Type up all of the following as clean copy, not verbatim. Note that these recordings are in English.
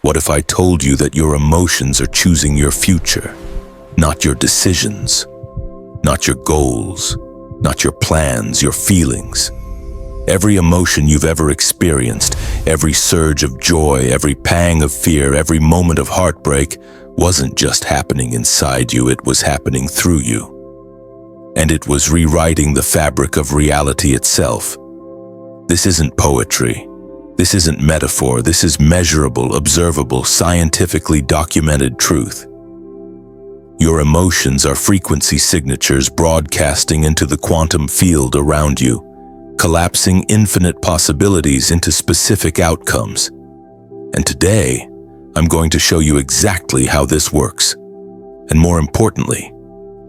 What if I told you that your emotions are choosing your future, not your decisions, not your goals, not your plans, your feelings? Every emotion you've ever experienced, every surge of joy, every pang of fear, every moment of heartbreak wasn't just happening inside you, it was happening through you. And it was rewriting the fabric of reality itself. This isn't poetry. This isn't metaphor. This is measurable, observable, scientifically documented truth. Your emotions are frequency signatures broadcasting into the quantum field around you, collapsing infinite possibilities into specific outcomes. And today, I'm going to show you exactly how this works, and more importantly,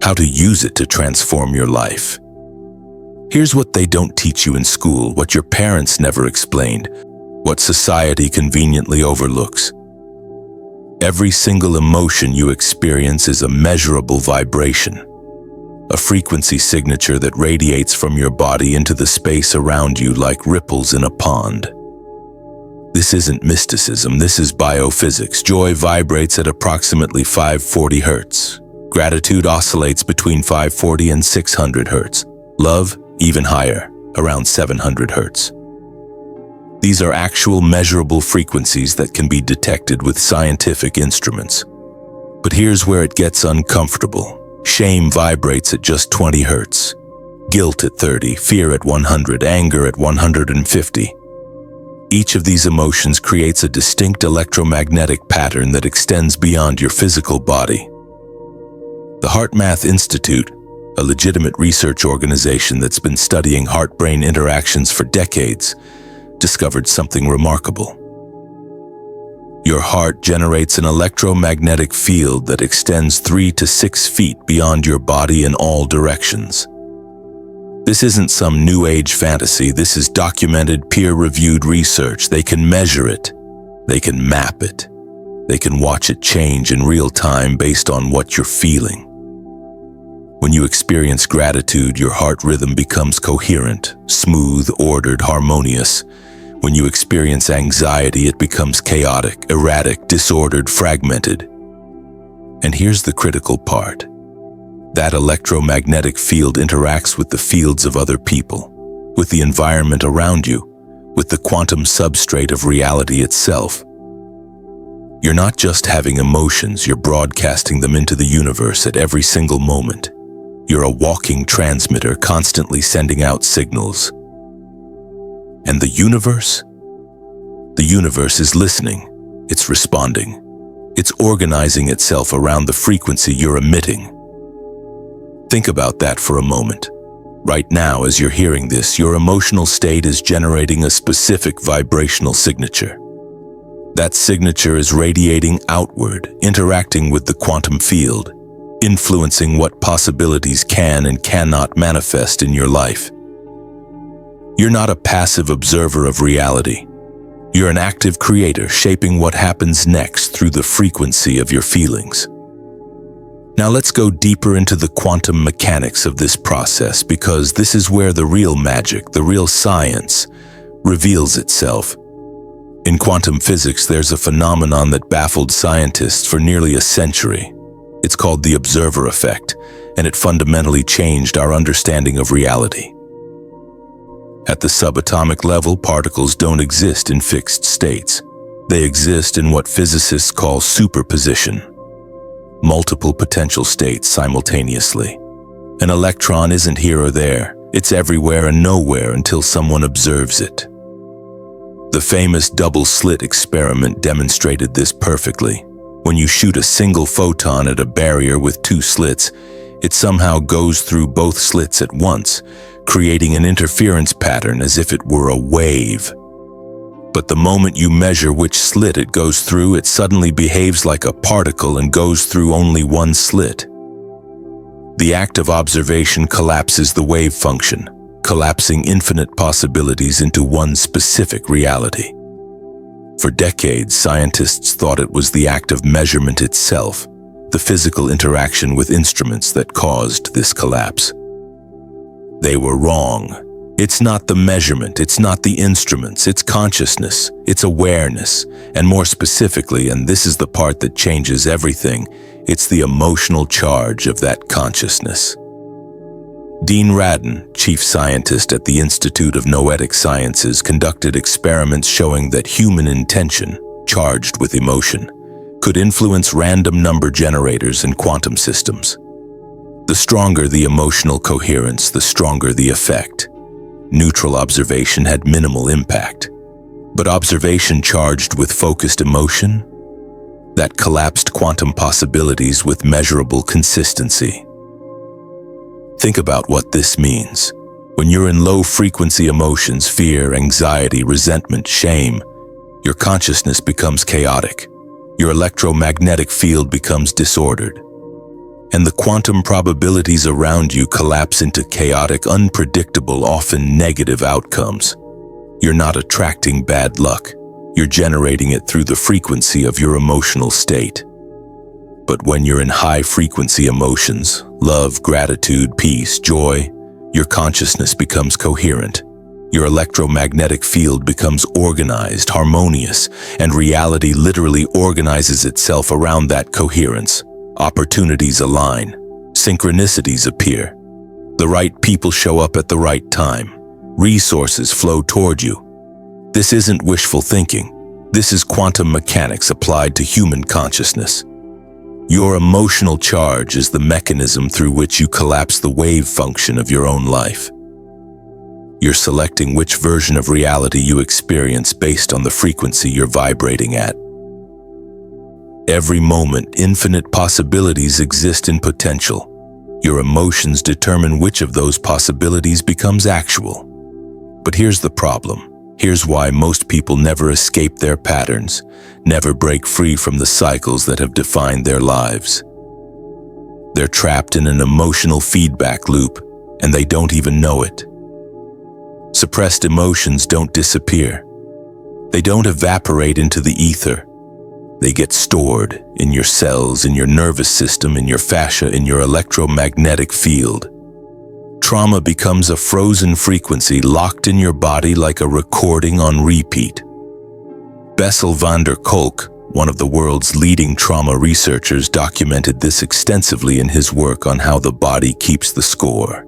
how to use it to transform your life. Here's what they don't teach you in school, what your parents never explained, what society conveniently overlooks. Every single emotion you experience is a measurable vibration, a frequency signature that radiates from your body into the space around you like ripples in a pond. This isn't mysticism, this is biophysics. Joy vibrates at approximately 540 Hz. Gratitude oscillates between 540 and 600 Hz. Love, even higher, around 700 Hz. These are actual measurable frequencies that can be detected with scientific instruments. But here's where it gets uncomfortable. Shame vibrates at just 20 Hz. Guilt at 30, fear at 100, anger at 150. Each of these emotions creates a distinct electromagnetic pattern that extends beyond your physical body. The HeartMath Institute, a legitimate research organization that's been studying heart-brain interactions for decades, discovered something remarkable. Your heart generates an electromagnetic field that extends 3 to 6 feet beyond your body in all directions. This isn't some new age fantasy, this is documented, peer-reviewed research. They can measure it, they can map it, they can watch it change in real time based on what you're feeling. When you experience gratitude, your heart rhythm becomes coherent, smooth, ordered, harmonious. When you experience anxiety, it becomes chaotic, erratic, disordered, fragmented. And here's the critical part. That electromagnetic field interacts with the fields of other people, with the environment around you, with the quantum substrate of reality itself. You're not just having emotions, you're broadcasting them into the universe at every single moment. You're a walking transmitter, constantly sending out signals. And the universe? The universe is listening, it's responding, it's organizing itself around the frequency you're emitting. Think about that for a moment. Right now, as you're hearing this, your emotional state is generating a specific vibrational signature. That signature is radiating outward, interacting with the quantum field, influencing what possibilities can and cannot manifest in your life. You're not a passive observer of reality. You're an active creator, shaping what happens next through the frequency of your feelings. Now let's go deeper into the quantum mechanics of this process, because this is where the real magic, the real science, reveals itself. In quantum physics, there's a phenomenon that baffled scientists for nearly a century. It's called the observer effect, and it fundamentally changed our understanding of reality. At the subatomic level, particles don't exist in fixed states. They exist in what physicists call superposition. Multiple potential states simultaneously. An electron isn't here or there. It's everywhere and nowhere until someone observes it. The famous double-slit experiment demonstrated this perfectly. When you shoot a single photon at a barrier with 2 slits, it somehow goes through both slits at once, creating an interference pattern as if it were a wave. But the moment you measure which slit it goes through, it suddenly behaves like a particle and goes through only one slit. The act of observation collapses the wave function, collapsing infinite possibilities into one specific reality. For decades, scientists thought it was the act of measurement itself, the physical interaction with instruments that caused this collapse. They were wrong. It's not the measurement, it's not the instruments, it's consciousness, it's awareness, and more specifically, and this is the part that changes everything, it's the emotional charge of that consciousness. Dean Radin, chief scientist at the Institute of Noetic Sciences, conducted experiments showing that human intention, charged with emotion, could influence random number generators in quantum systems. The stronger the emotional coherence, the stronger the effect. Neutral observation had minimal impact, but observation charged with focused emotion, that collapsed quantum possibilities with measurable consistency. Think about what this means. When you're in low-frequency emotions, fear, anxiety, resentment, shame, your consciousness becomes chaotic. Your electromagnetic field becomes disordered. And the quantum probabilities around you collapse into chaotic, unpredictable, often negative outcomes. You're not attracting bad luck. You're generating it through the frequency of your emotional state. But when you're in high-frequency emotions, love, gratitude, peace, joy, your consciousness becomes coherent. Your electromagnetic field becomes organized, harmonious, and reality literally organizes itself around that coherence. Opportunities align, synchronicities appear. The right people show up at the right time. Resources flow toward you. This isn't wishful thinking. This is quantum mechanics applied to human consciousness. Your emotional charge is the mechanism through which you collapse the wave function of your own life. You're selecting which version of reality you experience based on the frequency you're vibrating at. Every moment, infinite possibilities exist in potential. Your emotions determine which of those possibilities becomes actual. But here's the problem. Here's why most people never escape their patterns, never break free from the cycles that have defined their lives. They're trapped in an emotional feedback loop, and they don't even know it. Suppressed emotions don't disappear. They don't evaporate into the ether. They get stored in your cells, in your nervous system, in your fascia, in your electromagnetic field. Trauma becomes a frozen frequency locked in your body like a recording on repeat. Bessel van der Kolk, one of the world's leading trauma researchers, documented this extensively in his work on how the body keeps the score.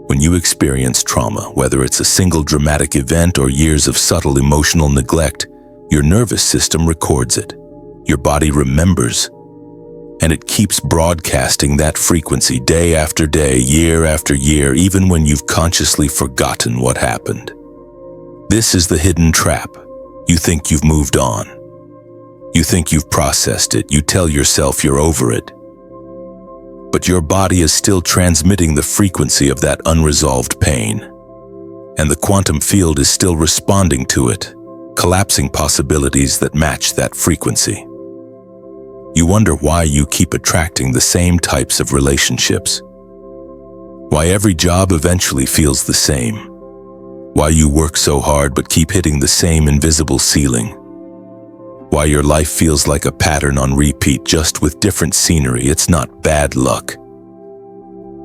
When you experience trauma, whether it's a single dramatic event or years of subtle emotional neglect, your nervous system records it. Your body remembers, and it keeps broadcasting that frequency day after day, year after year, even when you've consciously forgotten what happened. This is the hidden trap. You think you've moved on. You think you've processed it. You tell yourself you're over it. But your body is still transmitting the frequency of that unresolved pain, and the quantum field is still responding to it, collapsing possibilities that match that frequency. You wonder why you keep attracting the same types of relationships, why every job eventually feels the same, why you work so hard but keep hitting the same invisible ceiling, why your life feels like a pattern on repeat just with different scenery. It's not bad luck.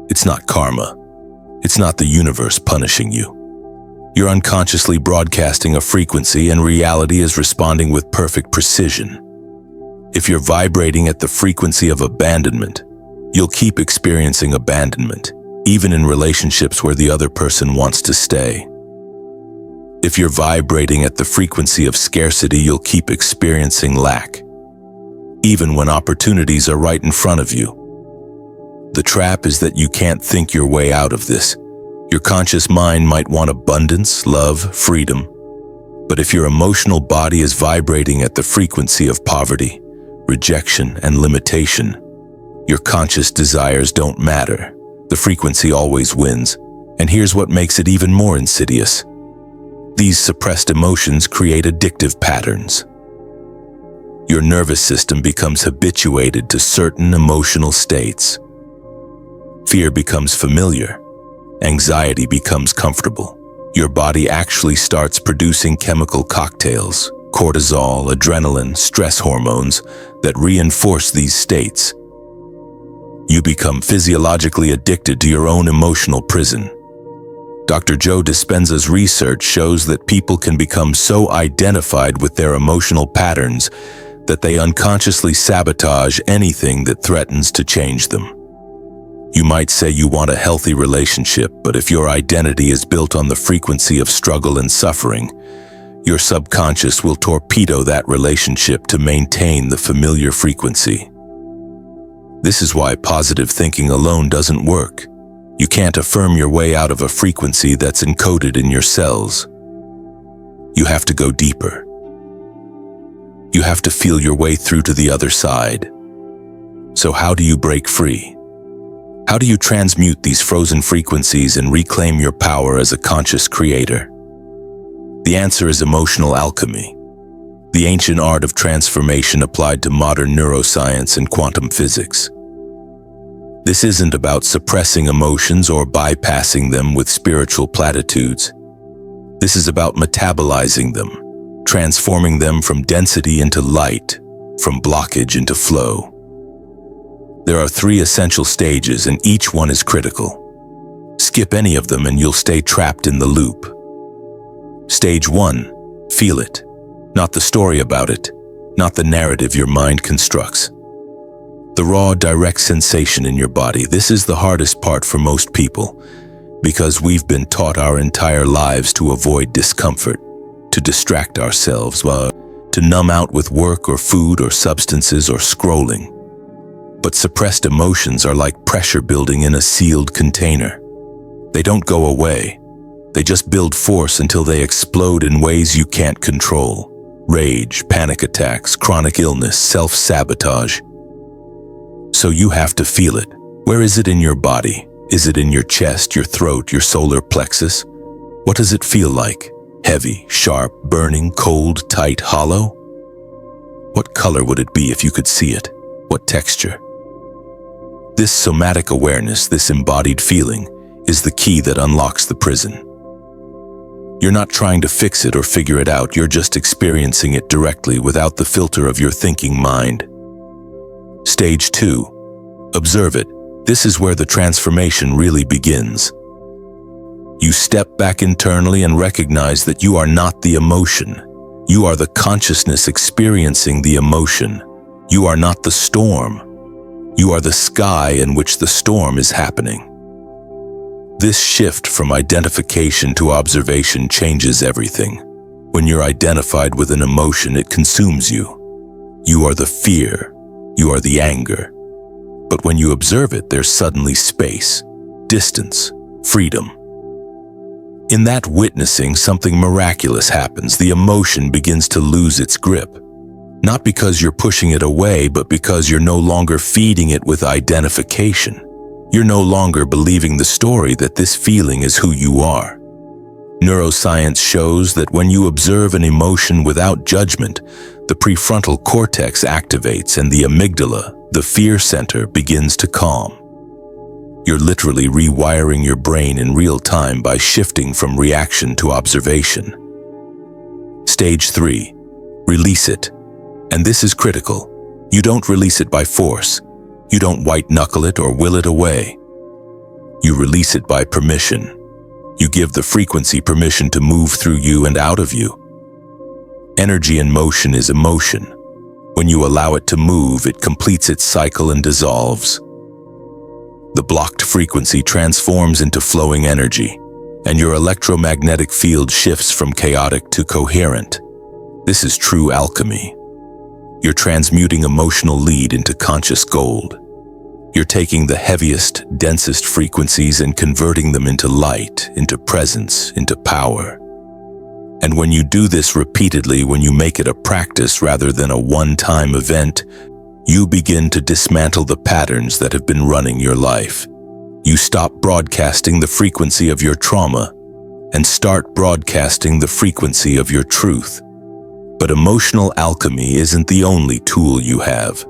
It's not karma. It's not the universe punishing you. You're unconsciously broadcasting a frequency, and reality is responding with perfect precision. If you're vibrating at the frequency of abandonment, you'll keep experiencing abandonment, even in relationships where the other person wants to stay. If you're vibrating at the frequency of scarcity, you'll keep experiencing lack, even when opportunities are right in front of you. The trap is that you can't think your way out of this. Your conscious mind might want abundance, love, freedom. But if your emotional body is vibrating at the frequency of poverty, rejection, and limitation, your conscious desires don't matter. The frequency always wins. And here's what makes it even more insidious. These suppressed emotions create addictive patterns. Your nervous system becomes habituated to certain emotional states. Fear becomes familiar. Anxiety becomes comfortable. Your body actually starts producing chemical cocktails, cortisol, adrenaline, stress hormones that reinforce these states. You become physiologically addicted to your own emotional prison. Dr. Joe Dispenza's research shows that people can become so identified with their emotional patterns that they unconsciously sabotage anything that threatens to change them. You might say you want a healthy relationship, but if your identity is built on the frequency of struggle and suffering, your subconscious will torpedo that relationship to maintain the familiar frequency. This is why positive thinking alone doesn't work. You can't affirm your way out of a frequency that's encoded in your cells. You have to go deeper. You have to feel your way through to the other side. So how do you break free? How do you transmute these frozen frequencies and reclaim your power as a conscious creator? The answer is emotional alchemy, the ancient art of transformation applied to modern neuroscience and quantum physics. This isn't about suppressing emotions or bypassing them with spiritual platitudes. This is about metabolizing them, transforming them from density into light, from blockage into flow. There are 3 essential stages, and each one is critical. Skip any of them and you'll stay trapped in the loop. Stage 1, feel it. Not the story about it, not the narrative your mind constructs. The raw, direct sensation in your body. This is the hardest part for most people, because we've been taught our entire lives to avoid discomfort, to distract ourselves, to numb out with work or food or substances or scrolling. But suppressed emotions are like pressure building in a sealed container. They don't go away. They just build force until they explode in ways you can't control. Rage, panic attacks, chronic illness, self-sabotage. So you have to feel it. Where is it in your body? Is it in your chest, your throat, your solar plexus? What does it feel like? Heavy, sharp, burning, cold, tight, hollow? What color would it be if you could see it? What texture? This somatic awareness, this embodied feeling, is the key that unlocks the prison. You're not trying to fix it or figure it out, you're just experiencing it directly without the filter of your thinking mind. Stage 2. Observe it. This is where the transformation really begins. You step back internally and recognize that you are not the emotion. You are the consciousness experiencing the emotion. You are not the storm. You are the sky in which the storm is happening. This shift from identification to observation changes everything. When you're identified with an emotion, it consumes you. You are the fear. You are the anger. But when you observe it, there's suddenly space, distance, freedom. In that witnessing, something miraculous happens. The emotion begins to lose its grip. Not because you're pushing it away, but because you're no longer feeding it with identification. You're no longer believing the story that this feeling is who you are. Neuroscience shows that when you observe an emotion without judgment, the prefrontal cortex activates and the amygdala, the fear center, begins to calm. You're literally rewiring your brain in real time by shifting from reaction to observation. Stage 3. Release it. And this is critical. You don't release it by force. You don't white-knuckle it or will it away. You release it by permission. You give the frequency permission to move through you and out of you. Energy in motion is emotion. When you allow it to move, it completes its cycle and dissolves. The blocked frequency transforms into flowing energy, and your electromagnetic field shifts from chaotic to coherent. This is true alchemy. You're transmuting emotional lead into conscious gold. You're taking the heaviest, densest frequencies and converting them into light, into presence, into power. And when you do this repeatedly, when you make it a practice rather than a one-time event, you begin to dismantle the patterns that have been running your life. You stop broadcasting the frequency of your trauma and start broadcasting the frequency of your truth. But emotional alchemy isn't the only tool you have.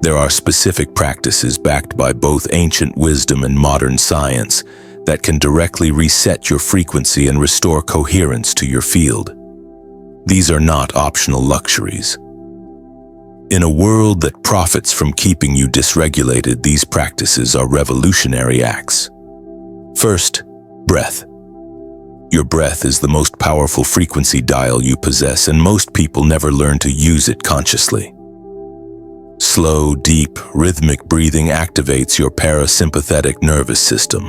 There are specific practices backed by both ancient wisdom and modern science that can directly reset your frequency and restore coherence to your field. These are not optional luxuries. In a world that profits from keeping you dysregulated, these practices are revolutionary acts. First, breath. Your breath is the most powerful frequency dial you possess, and most people never learn to use it consciously. Slow, deep, rhythmic breathing activates your parasympathetic nervous system,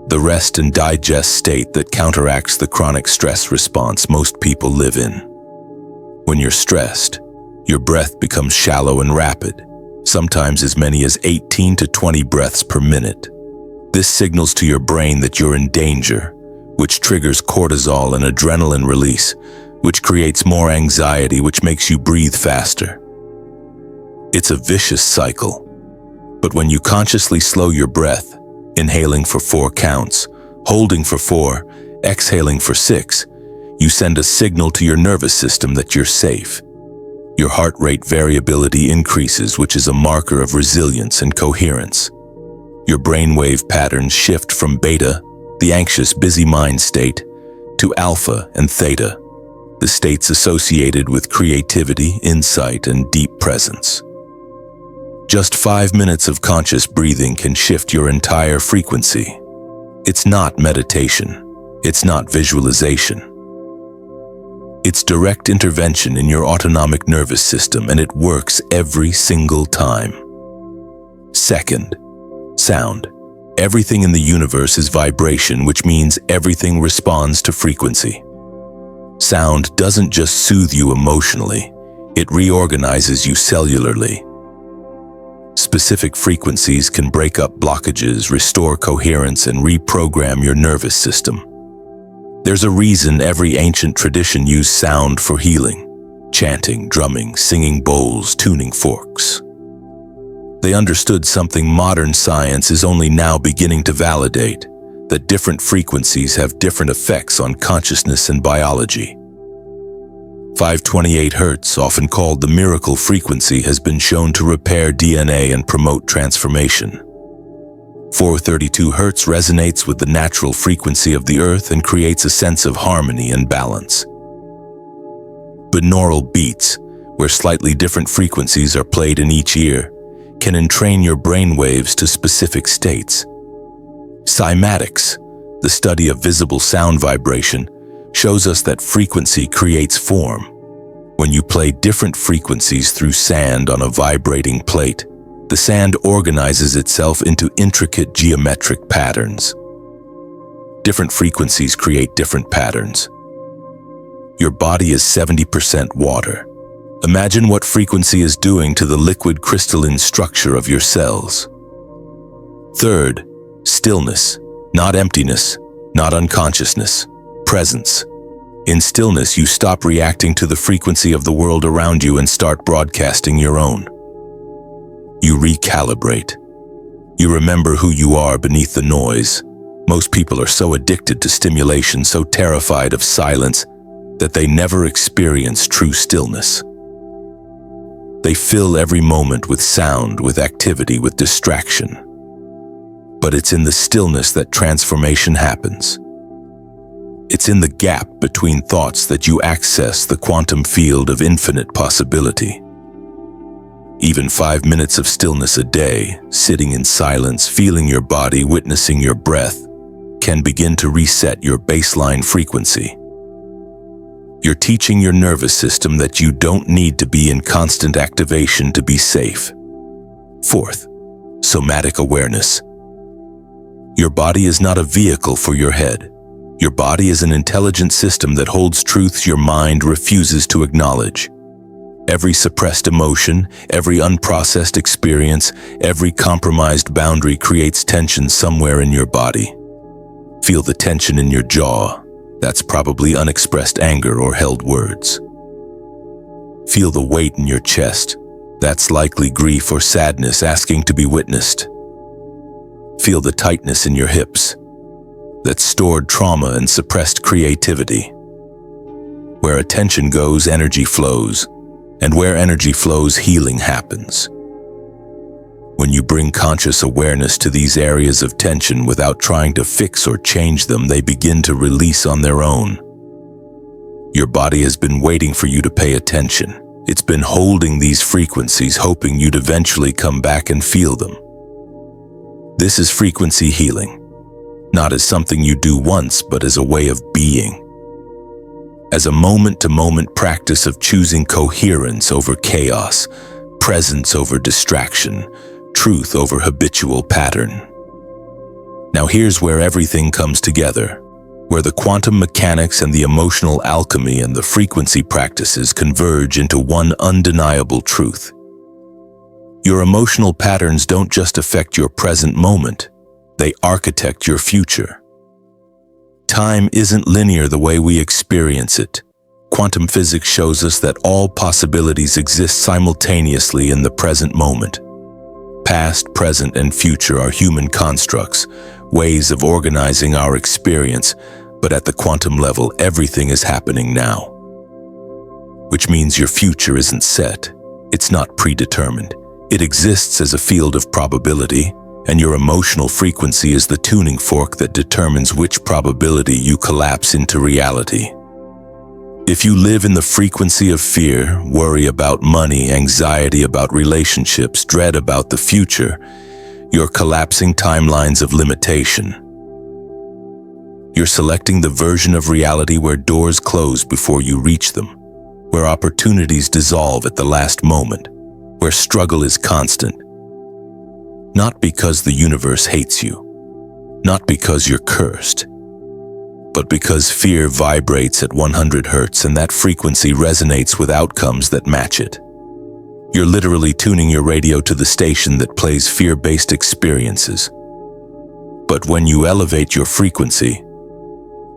the rest and digest state that counteracts the chronic stress response most people live in. When you're stressed, your breath becomes shallow and rapid, sometimes as many as 18 to 20 breaths per minute. This signals to your brain that you're in danger, which triggers cortisol and adrenaline release, which creates more anxiety, which makes you breathe faster. It's a vicious cycle. But when you consciously slow your breath, inhaling for 4 counts, holding for 4, exhaling for 6, you send a signal to your nervous system that you're safe. Your heart rate variability increases, which is a marker of resilience and coherence. Your brainwave patterns shift from beta, the anxious, busy mind state, to alpha and theta, the states associated with creativity, insight, and deep presence. Just 5 minutes of conscious breathing can shift your entire frequency. It's not meditation. It's not visualization. It's direct intervention in your autonomic nervous system, and it works every single time. Second, sound. Everything in the universe is vibration, which means everything responds to frequency. Sound doesn't just soothe you emotionally, it reorganizes you cellularly. Specific frequencies can break up blockages, restore coherence, and reprogram your nervous system. There's a reason every ancient tradition used sound for healing: chanting, drumming, singing bowls, tuning forks. They understood something modern science is only now beginning to validate, that different frequencies have different effects on consciousness and biology. 528 Hz, often called the miracle frequency, has been shown to repair DNA and promote transformation. 432 Hz resonates with the natural frequency of the earth and creates a sense of harmony and balance. Binaural beats, where slightly different frequencies are played in each ear, can entrain your brain waves to specific states. Cymatics, the study of visible sound vibration, shows us that frequency creates form. When you play different frequencies through sand on a vibrating plate, the sand organizes itself into intricate geometric patterns. Different frequencies create different patterns. Your body is 70% water. Imagine what frequency is doing to the liquid crystalline structure of your cells. Third, stillness, not emptiness, not unconsciousness, presence. In stillness, you stop reacting to the frequency of the world around you and start broadcasting your own. You recalibrate. You remember who you are beneath the noise. Most people are so addicted to stimulation, so terrified of silence, that they never experience true stillness. They fill every moment with sound, with activity, with distraction. But it's in the stillness that transformation happens. It's in the gap between thoughts that you access the quantum field of infinite possibility. Even 5 minutes of stillness a day, sitting in silence, feeling your body, witnessing your breath, can begin to reset your baseline frequency. You're teaching your nervous system that you don't need to be in constant activation to be safe. Fourth, somatic awareness. Your body is not a vehicle for your head. Your body is an intelligent system that holds truths your mind refuses to acknowledge. Every suppressed emotion, every unprocessed experience, every compromised boundary creates tension somewhere in your body. Feel the tension in your jaw. That's probably unexpressed anger or held words. Feel the weight in your chest. That's likely grief or sadness asking to be witnessed. Feel the tightness in your hips. That's stored trauma and suppressed creativity. Where attention goes, energy flows. And where energy flows, healing happens. When you bring conscious awareness to these areas of tension without trying to fix or change them, they begin to release on their own. Your body has been waiting for you to pay attention. It's been holding these frequencies, hoping you'd eventually come back and feel them. This is frequency healing. not as something you do once, but as a way of being. As a moment-to-moment practice of choosing coherence over chaos, presence over distraction, truth over habitual pattern. Now here's where everything comes together, where the quantum mechanics and the emotional alchemy and the frequency practices converge into one undeniable truth. Your emotional patterns don't just affect your present moment, they architect your future. Time isn't linear the way we experience it. Quantum physics shows us that all possibilities exist simultaneously in the present moment. Past, present, and future are human constructs, ways of organizing our experience, but at the quantum level, everything is happening now. Which means your future isn't set. It's not predetermined. It exists as a field of probability, and your emotional frequency is the tuning fork that determines which probability you collapse into reality. If you live in the frequency of fear, worry about money, anxiety about relationships, dread about the future, you're collapsing timelines of limitation. You're selecting the version of reality where doors close before you reach them, where opportunities dissolve at the last moment, where struggle is constant. Not because the universe hates you, not because you're cursed, but because fear vibrates at 100 hertz and that frequency resonates with outcomes that match it. You're literally tuning your radio to the station that plays fear-based experiences. But when you elevate your frequency,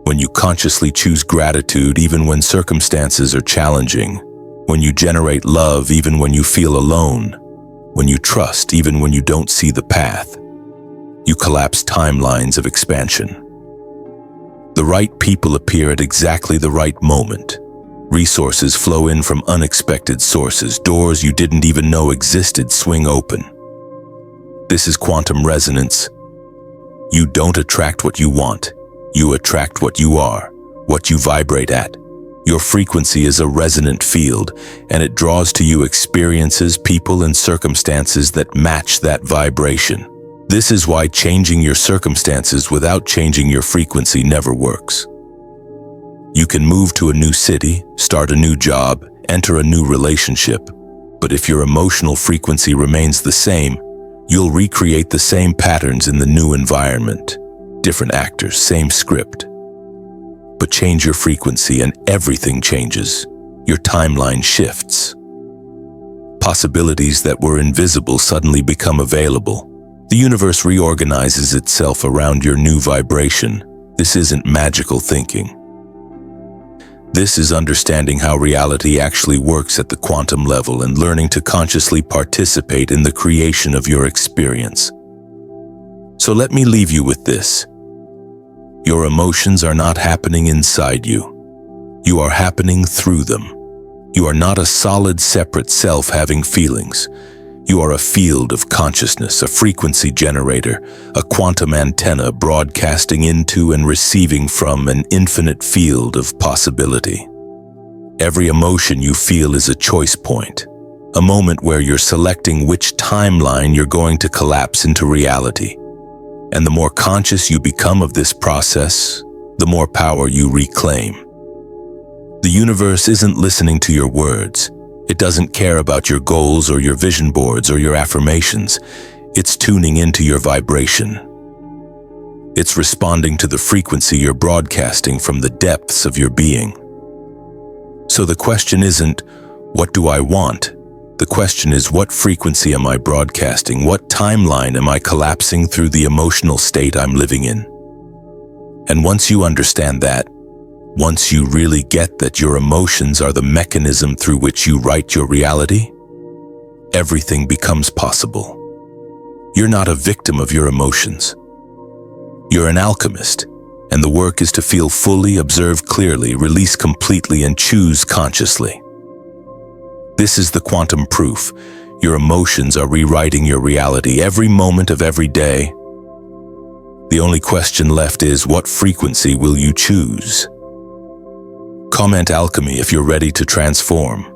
when you consciously choose gratitude even when circumstances are challenging, when you generate love even when you feel alone, when you trust even when you don't see the path, you collapse timelines of expansion. The right people appear at exactly the right moment. Resources flow in from unexpected sources. Doors you didn't even know existed swing open. This is quantum resonance. You don't attract what you want. You attract what you are, what you vibrate at. Your frequency is a resonant field, and it draws to you experiences, people, and circumstances that match that vibration. This is why changing your circumstances without changing your frequency never works. You can move to a new city, start a new job, enter a new relationship, but if your emotional frequency remains the same, you'll recreate the same patterns in the new environment. Different actors, same script. But change your frequency and everything changes. Your timeline shifts. Possibilities that were invisible suddenly become available. The universe reorganizes itself around your new vibration. This isn't magical thinking. This is understanding how reality actually works at the quantum level and learning to consciously participate in the creation of your experience. So let me leave you with this. Your emotions are not happening inside you. You are happening through them. You are not a solid, separate self having feelings. You are a field of consciousness, a frequency generator, a quantum antenna broadcasting into and receiving from an infinite field of possibility. Every emotion you feel is a choice point, a moment where you're selecting which timeline you're going to collapse into reality. And the more conscious you become of this process, the more power you reclaim. The universe isn't listening to your words. It doesn't care about your goals or your vision boards or your affirmations. It's tuning into your vibration. It's responding to the frequency you're broadcasting from the depths of your being. So the question isn't, what do I want? The question is, what frequency am I broadcasting? What timeline am I collapsing through the emotional state I'm living in? And once you understand that, once you really get that your emotions are the mechanism through which you write your reality, everything becomes possible. You're not a victim of your emotions. You're an alchemist, and the work is to feel fully, observe clearly, release completely, and choose consciously. This is the quantum proof. Your emotions are rewriting your reality every moment of every day. The only question left is, what frequency will you choose? Comment alchemy if you're ready to transform.